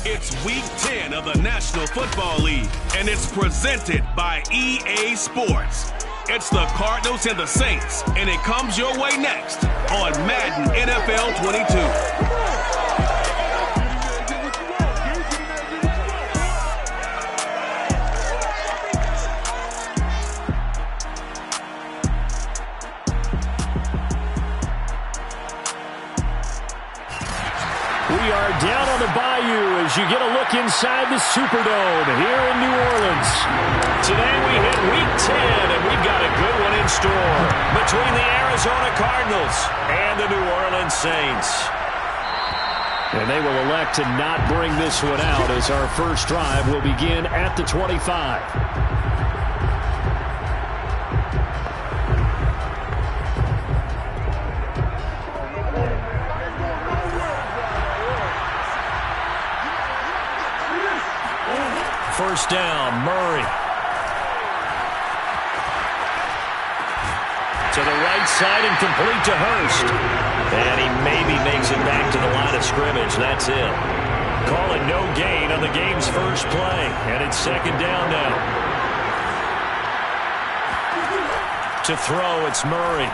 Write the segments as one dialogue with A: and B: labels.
A: It's Week 10 of the National Football League, and it's presented by EA Sports. It's the Cardinals and the Saints, and it comes your way next on Madden NFL 22.
B: We are down on the bayou as you get a look inside the Superdome here in New Orleans. Today we hit Week 10, and we've got a good one in store between the Arizona Cardinals and the New Orleans Saints. And they will elect to not bring this one out as our first drive will begin at the 25. First down, Murray. To the right side and complete to Hurst. And he maybe makes it back to the line of scrimmage. That's it. Call it no gain on the game's first play. And it's second down now. To throw, it's Murray.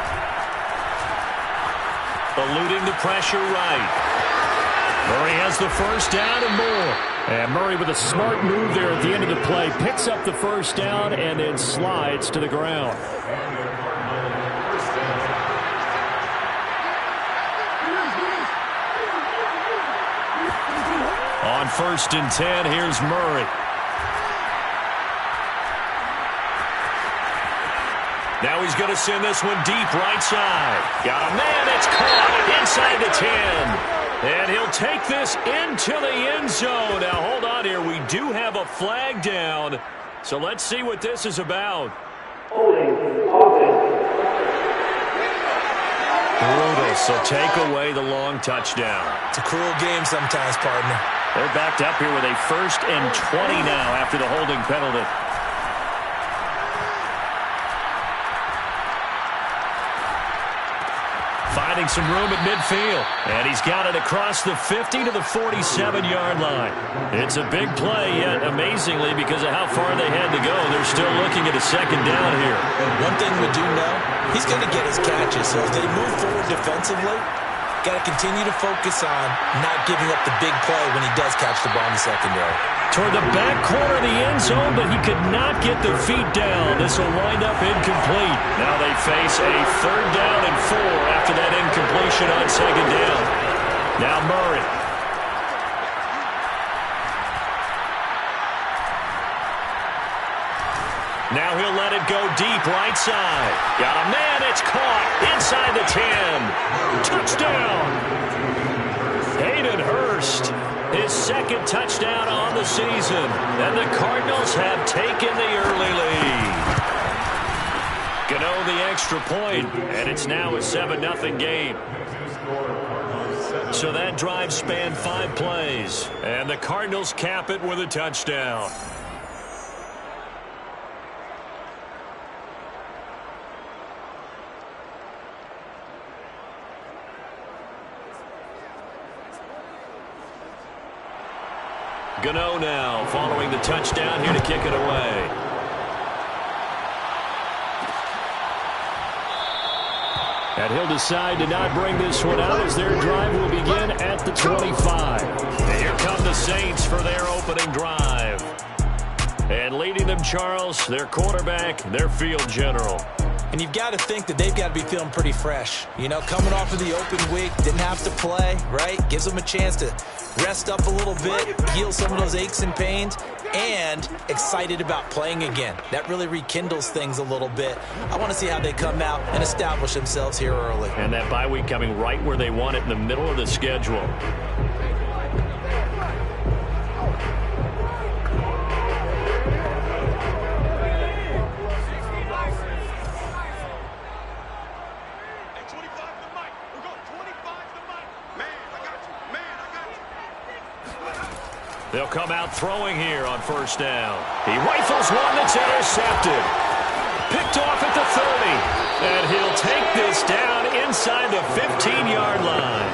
B: Eluding the pressure right. Murray has the first down and more. And Murray with a smart move there at the end of the play. Picks up the first down and then slides to the ground. On 1st and 10, here's Murray. Now he's going to send this one deep right side. Got a man, it's caught inside the 10. And he'll take this into the end zone. Now, hold on here. We do have a flag down. So let's see what this is about. Brutal. So take away the long touchdown.
C: It's a cruel game sometimes, partner.
B: They're backed up here with a 1st and 20 now after the holding penalty. Finding some room at midfield. And he's got it across the 50 to the 47-yard line. It's a big play, yet amazingly, because of how far they had to go, they're still looking at a second down here.
C: One thing we do know, he's going to get his catches. So as they move forward defensively, got to continue to focus on not giving up the big play when he does catch the ball in the secondary.
B: Toward the back corner of the end zone, but he could not get the feet down. This will wind up incomplete. Now they face a 3rd down and 4 after that incompletion on second down. Now Murray. Now he'll let it go deep right side. Got a man, it's caught inside the 10. Touchdown. Hayden Hurst. His 2nd touchdown on the season. And the Cardinals have taken the early lead. Gano the extra point, and it's now a 7-0 game. So that drive spanned 5 plays, and the Cardinals cap it with a touchdown. Gano now following the touchdown here to kick it away. And he'll decide to not bring this one out as their drive will begin at the 25. And here come the Saints for their opening drive. And leading them, Charles, their quarterback, their field general.
C: And you've got to think that they've got to be feeling pretty fresh. You know, coming off of the open week, didn't have to play, right? Gives them a chance to rest up a little bit, heal some of those aches and pains, and excited about playing again. That really rekindles things a little bit. I want to see how they come out and establish themselves here early.
B: And that bye week coming right where they want it in the middle of the schedule. They'll come out throwing here on 1st down. He rifles one that's intercepted. Picked off at the 30. And he'll take this down inside the 15-yard line.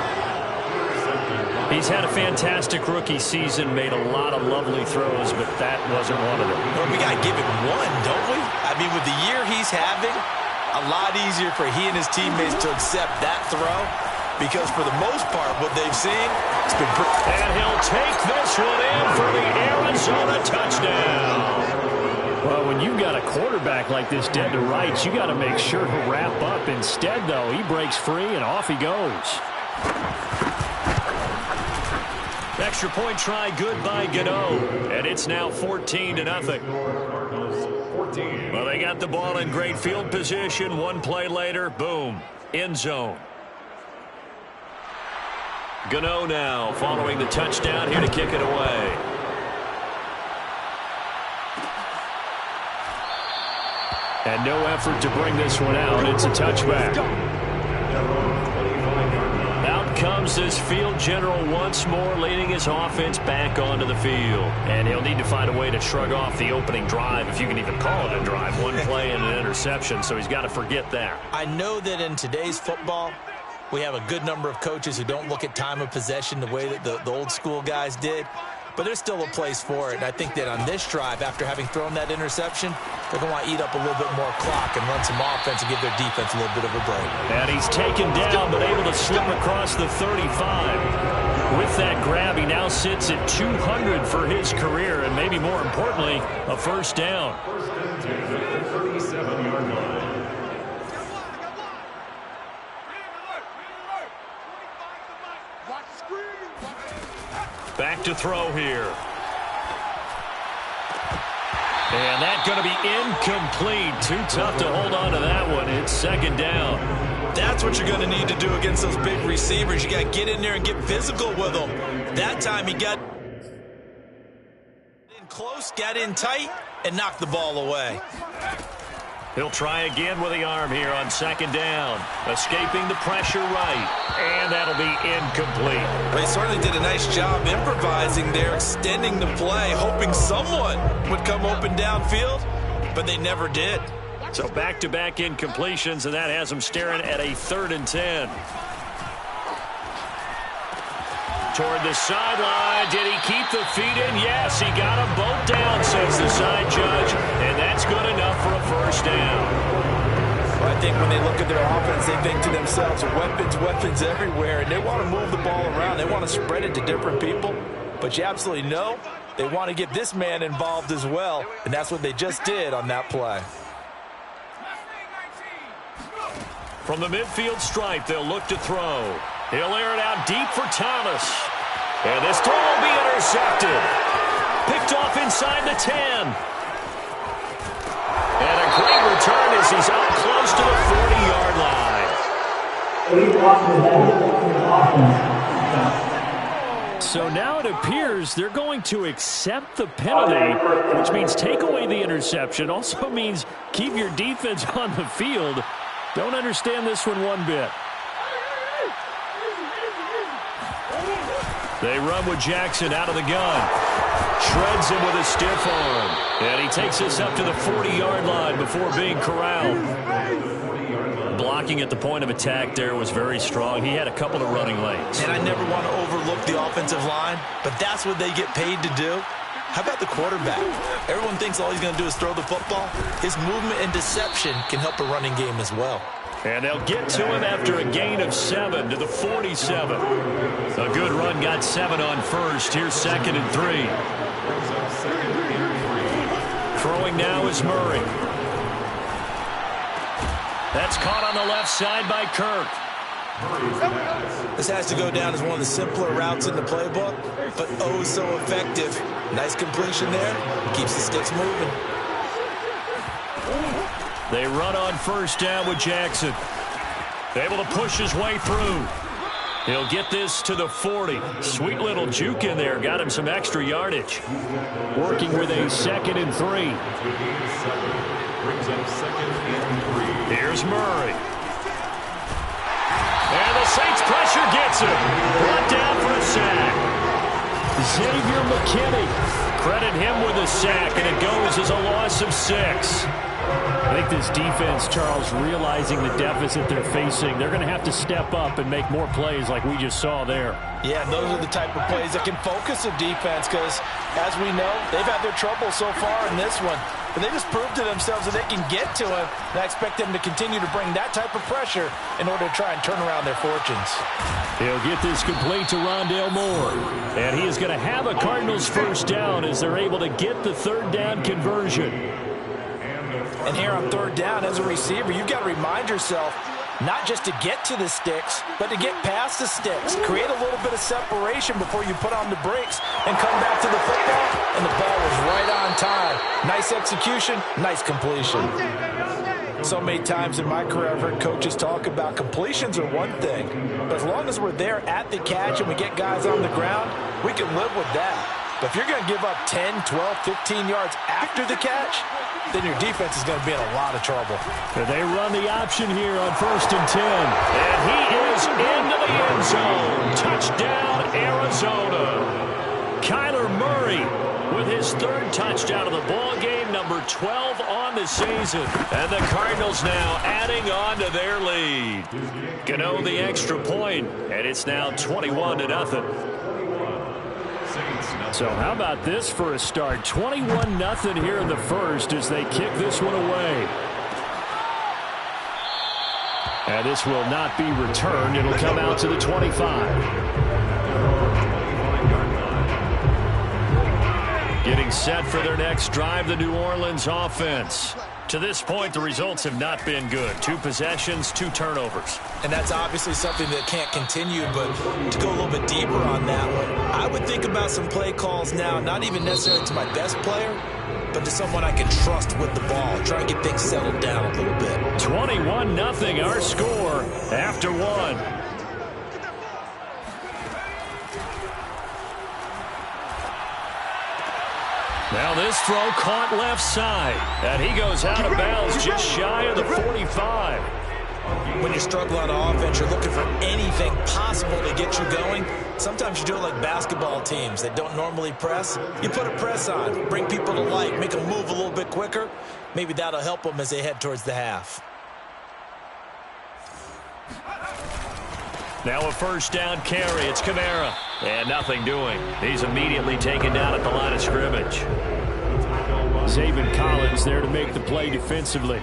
B: He's had a fantastic rookie season, made a lot of lovely throws, but that wasn't one of them.
C: Well, we got to give it one, don't we? I mean, with the year he's having, a lot easier for he and his teammates to accept that throw, because for the most part, what they've seen, it's been pretty.
B: And he'll take this one in for the Arizona touchdown. Well, when you've got a quarterback like this dead to rights, you got to make sure to wrap up. Instead, though, he breaks free and off he goes. Extra point try good by Gano, and it's now 14-0. Well, they got the ball in great field position. One play later, boom, end zone. Gano now following the touchdown here to kick it away. And no effort to bring this one out. It's a touchback. Out comes this field general once more, leading his offense back onto the field. And he'll need to find a way to shrug off the opening drive, if you can even call it a drive. One play and an interception, so he's got to forget that.
C: I know that in today's football, we have a good number of coaches who don't look at time of possession the way that the old school guys did. But there's still a place for it. And I think that on this drive, after having thrown that interception, they're going to want to eat up a little bit more clock and run some offense and give their defense a little bit of a break.
B: And he's taken down, but able to slip across the 35. With that grab, he now sits at 200 for his career, and maybe more importantly, a first down. Back to throw here. And that's going to be incomplete. Too tough to hold on to that one. It's second down.
C: That's what you're going to need to do against those big receivers. You got to get in there and get physical with them. That time he got in close, got in tight, and knocked the ball away.
B: He'll try again with the arm here on second down. Escaping the pressure right. And that'll be incomplete.
C: They certainly did a nice job improvising there, extending the play, hoping someone would come open downfield, but they never did.
B: So back-to-back incompletions, and that has them staring at a 3rd and 10. Toward the sideline. Did he keep the feet in? Yes, he got them both down, says the side judge, and that's good enough for a first down.
C: Well, I think when they look at their offense, they think to themselves, weapons everywhere, and they want to move the ball around. They want to spread it to different people, but you absolutely know they want to get this man involved as well, and that's what they just did on that play.
B: From the midfield stripe, they'll look to throw. He'll air it out deep for Thomas. And this throw will be intercepted. Picked off inside the 10. And a great return as he's up close to the 40-yard line. So now it appears they're going to accept the penalty, which means take away the interception. Also means keep your defense on the field. Don't understand this one bit. They run with Jackson out of the gun. Shreds him with a stiff arm. And he takes us up to the 40-yard line before being corralled. Blocking at the point of attack there was very strong. He had a couple of running lanes.
C: And I never want to overlook the offensive line, but that's what they get paid to do. How about the quarterback? Everyone thinks all he's going to do is throw the football. His movement and deception can help a running game as well.
B: And they'll get to him after a gain of 7 to the 47. A good run got 7 on first. Here's 2nd and 3. Throwing now is Murray. That's caught on the left side by Kirk.
C: This has to go down as one of the simpler routes in the playbook, but oh so effective. Nice completion there. Keeps the sticks moving.
B: They run on first down with Jackson. Able to push his way through. He'll get this to the 40. Sweet little juke in there. Got him some extra yardage. Working with a 2nd and 3. Here's Murray. And the Saints pressure gets him. Brought down for a sack. Xavier McKinney. Credit him with a sack, and it goes as a loss of 6. I think this defense, Charles, realizing the deficit they're facing, they're going to have to step up and make more plays like we just saw there. Yeah, those are the type of plays that can focus a defense because, as we know, they've had their trouble so far in this one. But they just proved to themselves that they can get to him, and I expect them to continue to bring that type of pressure in order to try and turn around their fortunes. He'll get this complete to Rondale Moore, and he is going to have a Cardinals first down as they're able to get the third down conversion. And here on third down, as a receiver, you've got to remind yourself not just to get to the sticks, but to get past the sticks. Create a little bit of separation before you put on the brakes and come back to the football, and the ball was right on time. Nice execution, nice completion. So many times in my career, I've heard coaches talk about completions are one thing, but as long as we're there at the catch and we get guys on the ground, we can live with that. But if you're going to give up 10, 12, 15 yards after the catch, then your defense is going to be in a lot of trouble. They run the option here on 1st and 10. And he is into the end zone. Touchdown, Arizona. Kyler Murray with his third touchdown of the ball game, number 12 on the season. And the Cardinals now adding on to their lead. Gano the extra point, and it's now 21-0. So how about this for a start? 21-0 here in the first as they kick this one away. And this will not be returned. It'll come out to the 25. Getting set for their next drive, the New Orleans offense. To this point, the results have not been good. 2 possessions, 2 turnovers. And that's obviously something that can't continue, but to go a little bit deeper on that one, I would think about some play calls now, not even necessarily to my best player, but to someone I can trust with the ball. Try and get things settled down a little bit. 21-0, our score after 1. Now this throw caught left side, and he goes out of bounds just shy of the 45. When you struggle on offense, you're looking for anything possible to get you going. Sometimes you do it like basketball teams that don't normally press. You put a press on, bring people to life, make them move a little bit quicker. Maybe that'll help them as they head towards the half. Now a first down carry. It's Kamara. And nothing doing. He's immediately taken down at the line of scrimmage. Zaven Collins there to make the play defensively.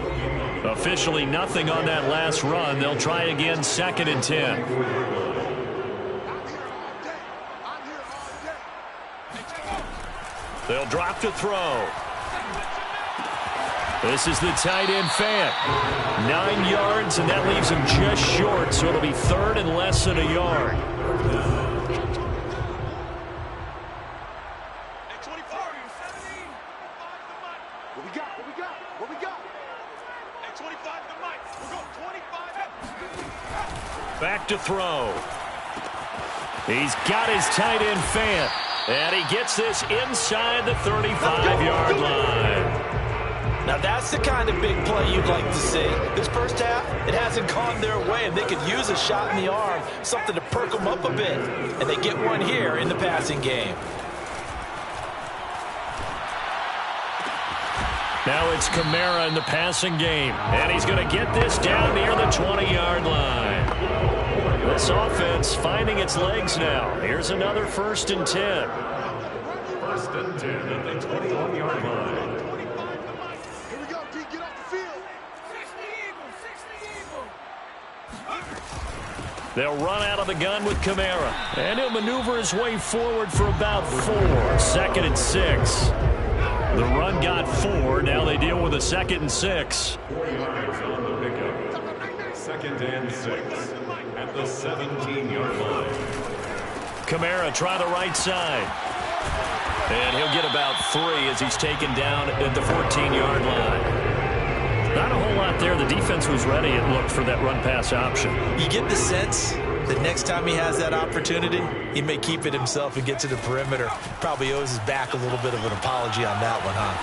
B: Officially nothing on that last run. They'll try again 2nd and 10. They'll drop to throw. This is the tight end Fant. 9 yards, and that leaves him just short, so it'll be 3rd and less than a yard. Back to throw. He's got his tight end Fant, and he gets this inside the 35-yard line. Now that's the kind of big play you'd like to see. This first half, it hasn't gone their way, and they could use a shot in the arm, something to perk them up a bit. And they get one here in the passing game. Now it's Kamara in the passing game, and he's going to get this down near the 20-yard line. This offense finding its legs now. Here's another 1st and 10. 1st and 10 at the 21-yard line. They'll run out of the gun with Kamara. And he'll maneuver his way forward for about 4. 2nd and 6. The run got 4. Now they deal with a 2nd and 6. 4 yards on the pickup. 2nd and 6 at the 17-yard line. Kamara try the right side. And he'll get about 3 as he's taken down at the 14-yard line. Not a whole lot there. The defense was ready, it looked, for that run-pass option. You get the sense that next time he has that opportunity, he may keep it himself and get to the perimeter. Probably owes his back a little bit of an apology on that one, huh?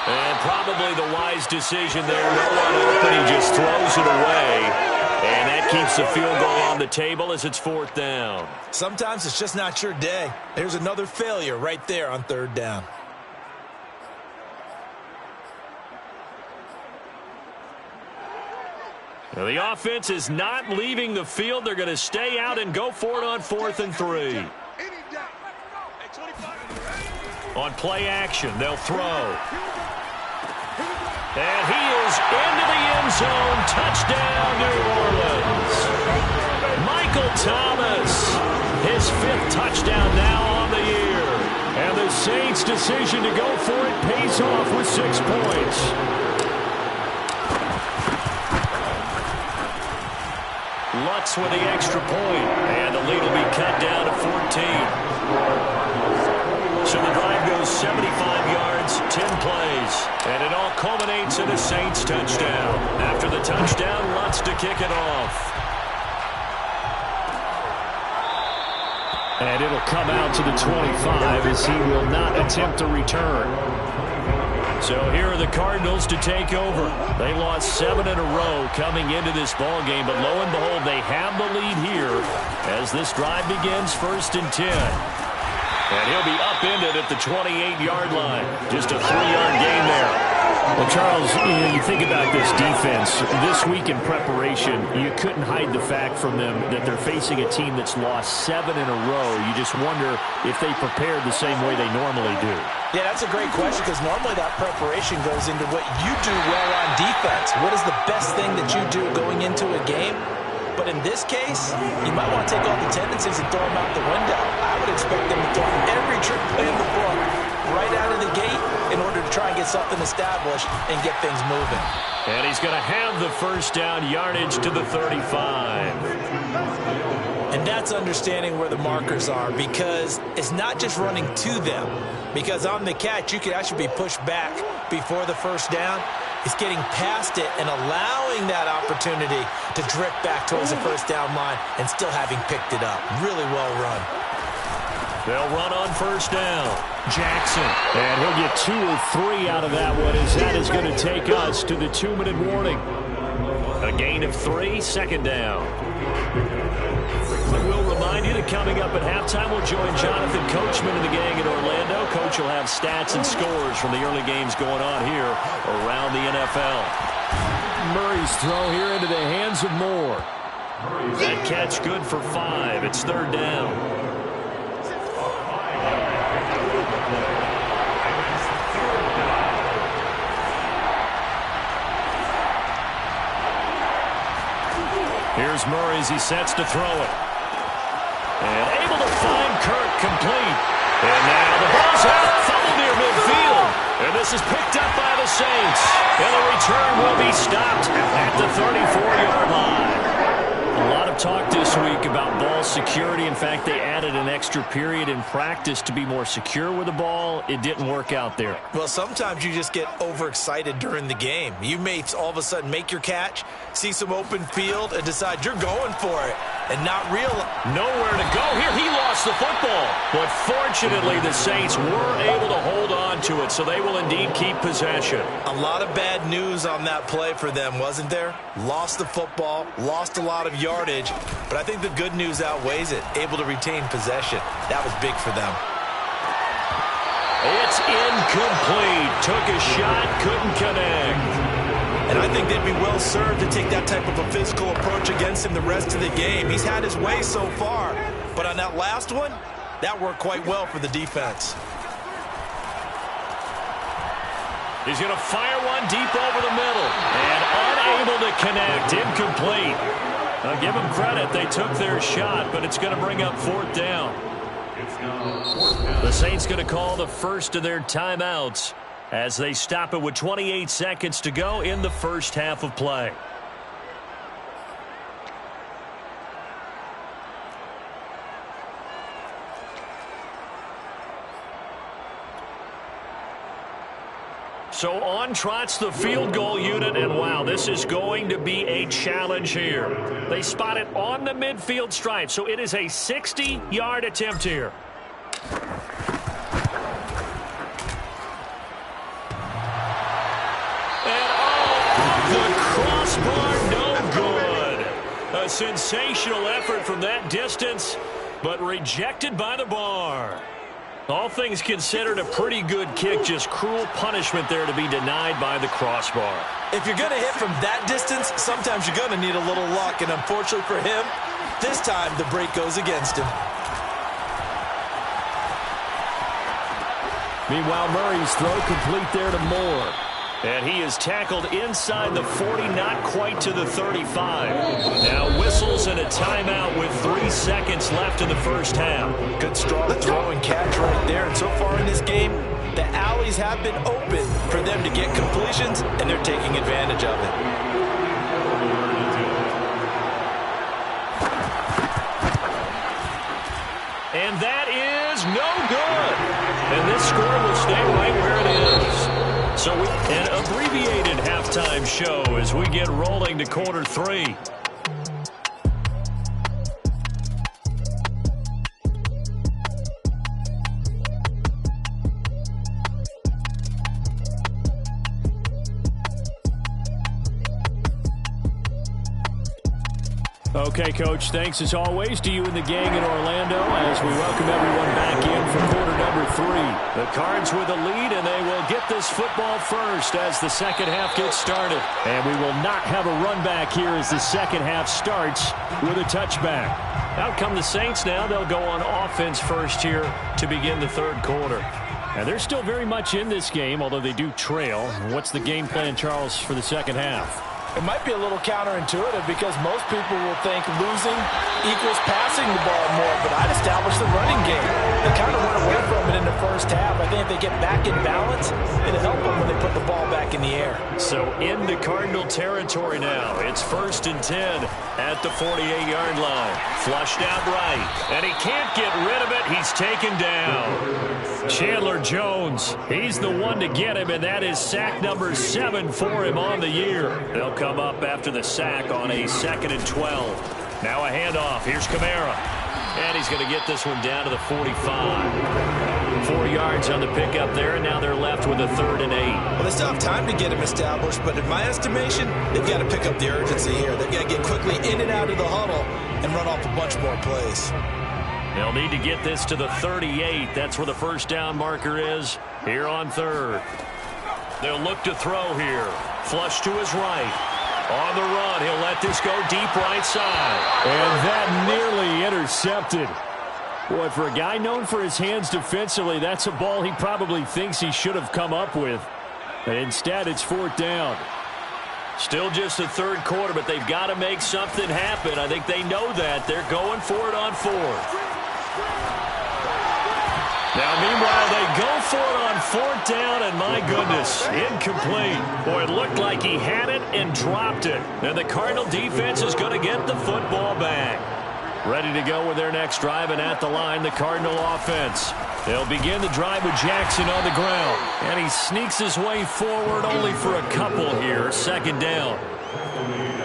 B: And probably the wise decision there. No one open, he just throws it away. And that keeps the field goal on the table as it's 4th down. Sometimes it's just not your day. There's another failure right there on 3rd down. Now, the offense is not leaving the field. They're going to stay out and go for it on 4th and 3. On play action, they'll throw. And he is into the end zone. Touchdown, New Orleans. Michael Thomas, his 5th touchdown now on the year. And the Saints' decision to go for it pays off with 6 points. Lutz with the extra point, and the lead will be cut down to 14. So the drive goes 75 yards, 10 plays, and it all culminates in a Saints touchdown. After the touchdown, Lutz to kick it off. And it'll come out to the 25 as he will not attempt to return. So here are the Cardinals to take over. They lost 7 in a row coming into this ball game, but lo and behold, they have the lead here as this drive begins 1st and 10. And he'll be upended at the 28-yard line. Just a 3-yard gain there. Well, Charles, you think about this defense. This week in preparation, you couldn't hide the fact from them that they're facing a team that's lost 7 in a row. You just wonder if they prepared the same way they normally do.
C: Yeah, that's a great question because normally that preparation goes into what you do well on defense. What is the best thing that you do going into a game? But in this case, you might want to take all the tendencies and throw them out the window. I would expect them to throw every trick play in the book right out of the gate in order to try and get something established and get things moving.
B: And he's going to have the first down yardage to the 35.
C: And that's understanding where the markers are because it's not just running to them. Because on the catch, you could actually be pushed back before the first down. It's getting past it and allowing that opportunity to drift back towards the first down line and still having picked it up. Really well run.
B: They'll run on first down. Jackson. And he'll get 2 or 3 out of that one as that is going to take us to the 2-minute warning. A gain of 3, 2nd down. We'll remind you that coming up at halftime, we'll join Jonathan Coachman and the gang in Orlando. Coach will have stats and scores from the early games going on here around the NFL.
D: Murray's throw here into the hands of Moore.
B: That catch good for 5. It's 3rd down. Here's Murray as he sets to throw it. And able to find Kirk complete. And now the ball's out, fumbled near midfield. And this is picked up by the Saints. And the return will be stopped at the 34-yard line. A lot of talk this week about ball security. In fact, they added an extra period in practice to be more secure with the ball. It didn't work out there.
C: Well, sometimes you just get overexcited during the game. You may all of a sudden make your catch, see some open field, and decide you're going for it and not realize.
B: Nowhere to go here. He lost the football. But fortunately, the Saints were able to hold on to it, so they will indeed keep possession.
C: A lot of bad news on that play for them, wasn't there? Lost the football, lost a lot of yardage, but I think the good news outweighs it. Able to retain possession. That was big for them.
B: It's incomplete. Took a shot, couldn't connect.
C: And I think they'd be well served to take that type of a physical approach against him the rest of the game. He's had his way so far, but on that last one, that worked quite well for the defense.
B: He's going to fire one deep over the middle and unable to connect. Incomplete. Now give them credit. They took their shot, but it's going to bring up 4th down. The Saints going to call the first of their timeouts as they stop it with 28 seconds to go in the first half of play. So on trots the field goal unit, and wow, this is going to be a challenge here. They spot it on the midfield stripe, so it is a 60-yard attempt here. And oh, the crossbar, no good. A sensational effort from that distance, but rejected by the bar. All things considered, a pretty good kick. Just cruel punishment there to be denied by the crossbar.
C: If you're going to hit from that distance, sometimes you're going to need a little luck. And unfortunately for him, this time the break goes against him.
D: Meanwhile, Murray's throw complete there to Moore.
B: And he is tackled inside the 40, not quite to the 35. Now whistles and a timeout with 3 seconds left in the first half.
C: Good strong throw and catch right there. And so far in this game, the alleys have been open for them to get completions, and they're taking advantage of it.
B: And that is no good. And this score will stay right where it is. So an abbreviated halftime show as we get rolling to quarter 3. Okay, Coach, thanks as always to you and the gang in Orlando as we welcome everyone back in for quarter number 3. The Cards with a lead, and they will get this football first as the second half gets started. And we will not have a run back here as the second half starts with a touchback. Out come the Saints now. They'll go on offense first here to begin the third quarter. And they're still very much in this game, although they do trail. What's the game plan, Charles, for the second half?
C: It might be a little counterintuitive because most people will think losing equals passing the ball more, but I'd establish the running game. They kind of went away from it in the first half. I think if they get back in balance, it'll help them when they put the ball back in the air. So into Cardinal territory now. It's 1st and 10 at the 48-yard line. Flushed out right, and he can't get rid of it. He's taken down. Chandler Jones, he's the one to get him, and that is sack number 7 for him on the year. They'll come up after the sack on a 2nd and 12. Now a handoff. Here's Kamara. And he's going to get this one down to the 45. 4 yards on the pickup there, and now they're left with a 3rd and 8. Well, they still have time to get him established, but in my estimation, they've got to pick up the urgency here. They've got to get quickly in and out of the huddle and run off a bunch more plays.
B: They'll need to get this to the 38. That's where the first down marker is here on 3rd. They'll look to throw here. Flush to his right. On the run, he'll let this go deep right side.
D: And that nearly intercepted. Boy, for a guy known for his hands defensively, that's a ball he probably thinks he should have come up with. But instead, it's 4th down.
B: Still just the third quarter, but they've got to make something happen. I think they know that. They're going for it on 4th. Now, meanwhile, they go for it on 4th down, and my goodness, incomplete. Boy, it looked like he had it and dropped it. And the Cardinal defense is going to get the football back. Ready to go with their next drive, and at the line, the Cardinal offense. They'll begin the drive with Jackson on the ground. And he sneaks his way forward only for a couple here. 2nd down.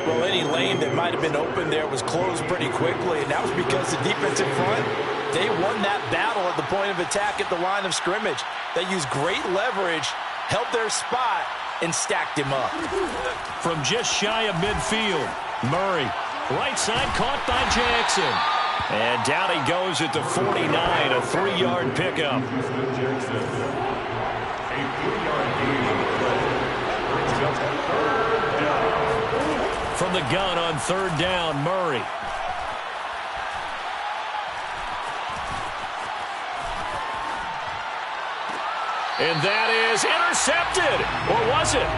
C: Well, any lane that might have been open there was closed pretty quickly, and that was because the defensive front, they won that battle at the point of attack at the line of scrimmage. They used great leverage, held their spot, and stacked him up.
B: From just shy of midfield, Murray, right side caught by Jackson. And down he goes at the 49, a 3-yard pickup. From the gun on 3rd down, Murray. And that is intercepted. Or was it?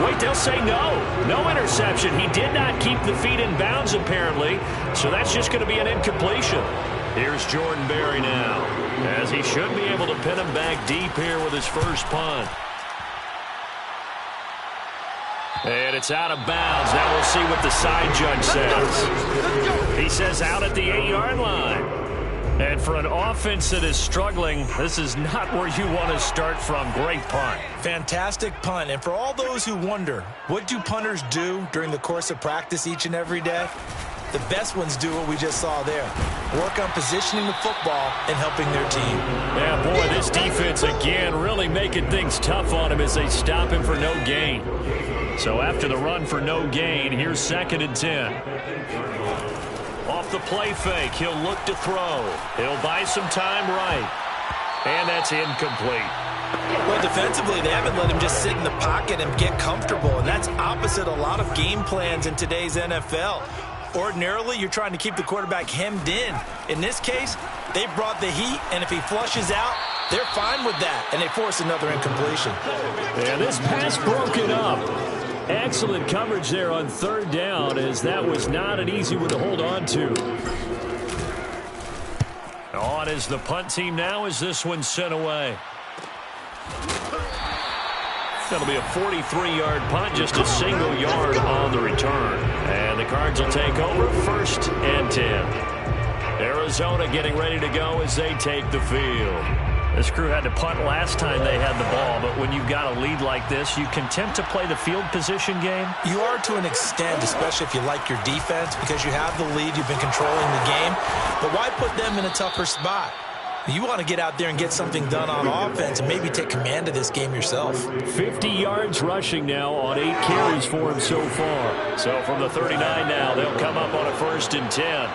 B: Wait, they'll say no. No interception. He did not keep the feet in bounds, apparently. So that's just going to be an incompletion. Here's Jordan Berry now, as he should be able to pin him back deep here with his first punt. And it's out of bounds. Now we'll see what the side judge says. He says out at the 8-yard line. And for an offense that is struggling, this is not where you want to start from. Great punt.
C: Fantastic punt. And for all those who wonder, what do punters do during the course of practice each and every day? The best ones do what we just saw there. Work on positioning the football and helping their team.
B: Yeah, boy, this defense again really making things tough on him as they stop him for no gain. So after the run for no gain, here's 2nd and 10. Off the play fake, he'll look to throw. He'll buy some time right. And that's incomplete.
C: Well, defensively, they haven't let him just sit in the pocket and get comfortable, and that's opposite a lot of game plans in today's NFL. Ordinarily, you're trying to keep the quarterback hemmed in. In this case, they brought the heat, and if he flushes out, they're fine with that, and they force another incompletion.
D: And this pass broken up. Excellent coverage there on third down, as that was not an easy one to hold on to. On is the punt team now as this one's sent away. That'll be a 43-yard punt, just a single yard on the return. And the Cards will take over 1st and 10. Arizona getting ready to go as they take the field. This crew had to punt last time they had the ball, but when you've got a lead like this, you can tempt to play the field position game.
C: You are to an extent, especially if you like your defense, because you have the lead, you've been controlling the game. But why put them in a tougher spot? You want to get out there and get something done on offense and maybe take command of this game yourself.
D: 50 yards rushing now on 8 carries for him so far. So from the 39 now, they'll come up on a 1st and 10.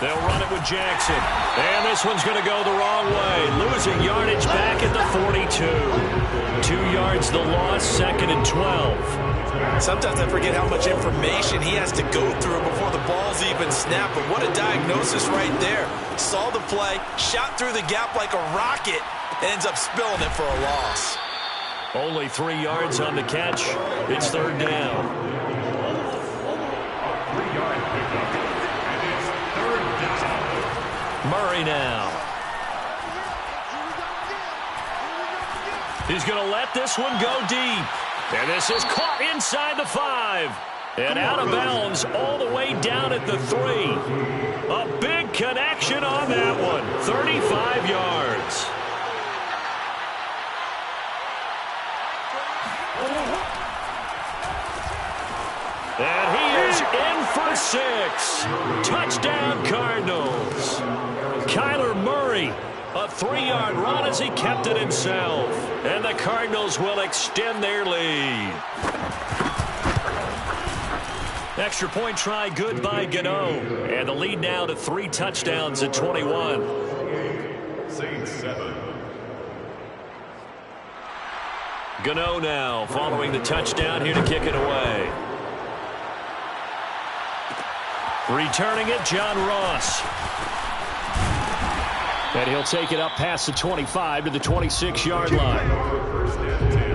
D: They'll run it with Jackson. And this one's going to go the wrong way. Losing yardage back at the 42. 2 yards the loss, 2nd and 12.
C: Sometimes I forget how much information he has to go through before the ball's even snapped. But what a diagnosis right there. Saw the play, shot through the gap like a rocket, and ends up spilling it for a loss.
D: Only 3 yards on the catch. It's 3rd down. Murray now. He's going to let this one go deep. And this is caught inside the 5. And out of bounds all the way down at the 3. A big connection on that one. 35 yards. And he is in for 6. Touchdown Cardinals. Kyler Murray, a 3-yard run as he kept it himself. And the Cardinals will extend their lead. Extra point try good by Gano. And the lead now to 3 touchdowns at 21.
E: Saints 7.
D: Gano now following the touchdown here to kick it away. Returning it, John Ross. And he'll take it up past the 25 to the 26-yard line.
E: First and 10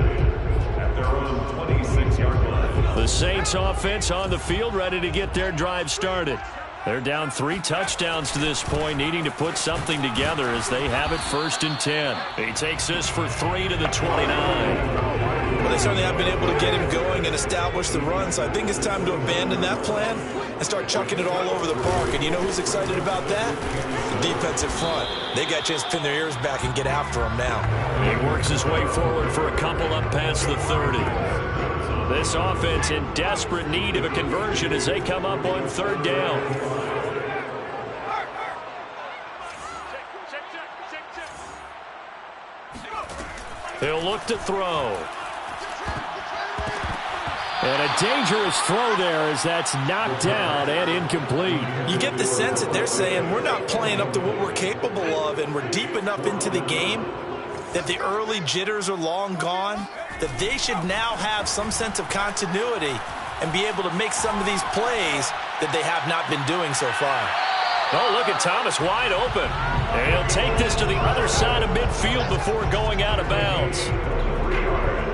E: at their own 26-yard line.
D: The Saints offense on the field, ready to get their drive started. They're down 3 touchdowns to this point, needing to put something together as they have it 1st and 10. He takes this for 3 to the 29.
C: Well, they certainly have been able to get him going and establish the run, so I think it's time to abandon that plan and start chucking it all over the park. And you know who's excited about that? The defensive front. They got a chance to pin their ears back and get after him now.
D: He works his way forward for a couple up past the 30. This offense in desperate need of a conversion as they come up on 3rd down. They'll look to throw. And a dangerous throw there as that's knocked down and incomplete.
C: You get the sense that they're saying we're not playing up to what we're capable of, and we're deep enough into the game that the early jitters are long gone, that they should now have some sense of continuity and be able to make some of these plays that they have not been doing so far.
D: Oh, look at Thomas wide open. And he'll take this to the other side of midfield before going out of bounds.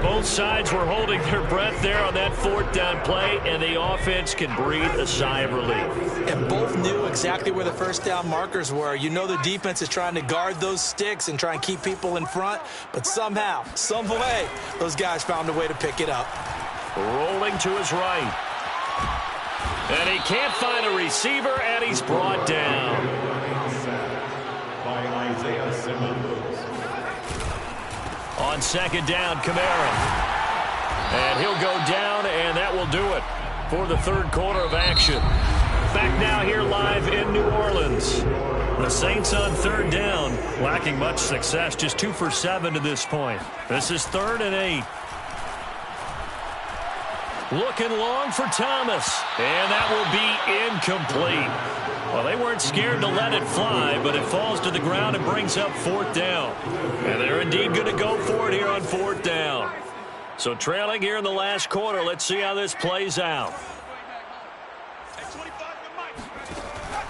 D: Both sides were holding their breath there on that 4th down play, and the offense can breathe a sigh of relief.
C: And both knew exactly where the 1st down markers were. You know the defense is trying to guard those sticks and try and keep people in front, but somehow, some way, those guys found a way to pick it up.
D: Rolling to his right. And he can't find a receiver, and he's brought down.
E: By Isaiah Simmons.
D: On 2nd down, Kamara. And he'll go down, and that will do it for the 3rd quarter of action. Back now here live in New Orleans. The Saints on 3rd down, lacking much success, just 2 for 7 to this point. This is 3rd and 8. Looking long for Thomas, and that will be incomplete.
B: Well, they weren't scared to let it fly, but it falls to the ground and brings up 4th down. And they're indeed going to go for it here on 4th down. So trailing here in the last quarter, let's see how this plays out.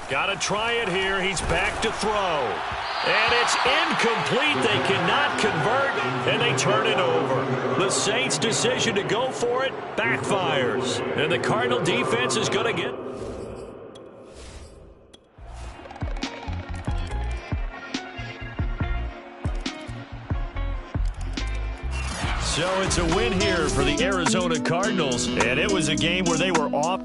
B: Got to try it here. He's back to throw. And it's incomplete. They cannot convert, and they turn it over. The Saints' decision to go for it backfires. And the Cardinal defense is going to get... So it's a win here for the Arizona Cardinals, and it was a game where they were off.